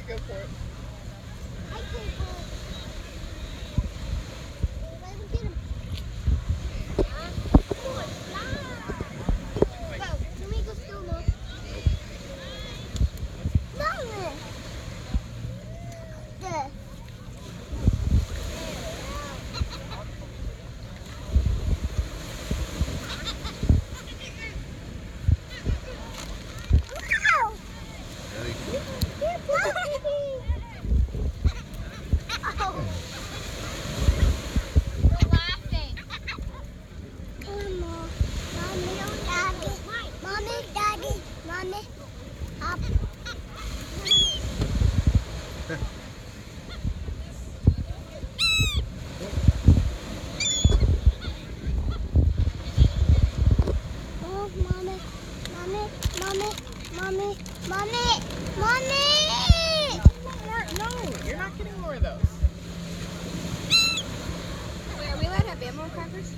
go for it. I can't go. Let me get him. Go. Let me go still more. No. There. Mommy, up. Oh, mommy, mommy, mommy, mommy, mommy, mommy. No, you're not getting more of those. Wait, are we allowed to have animal crackers?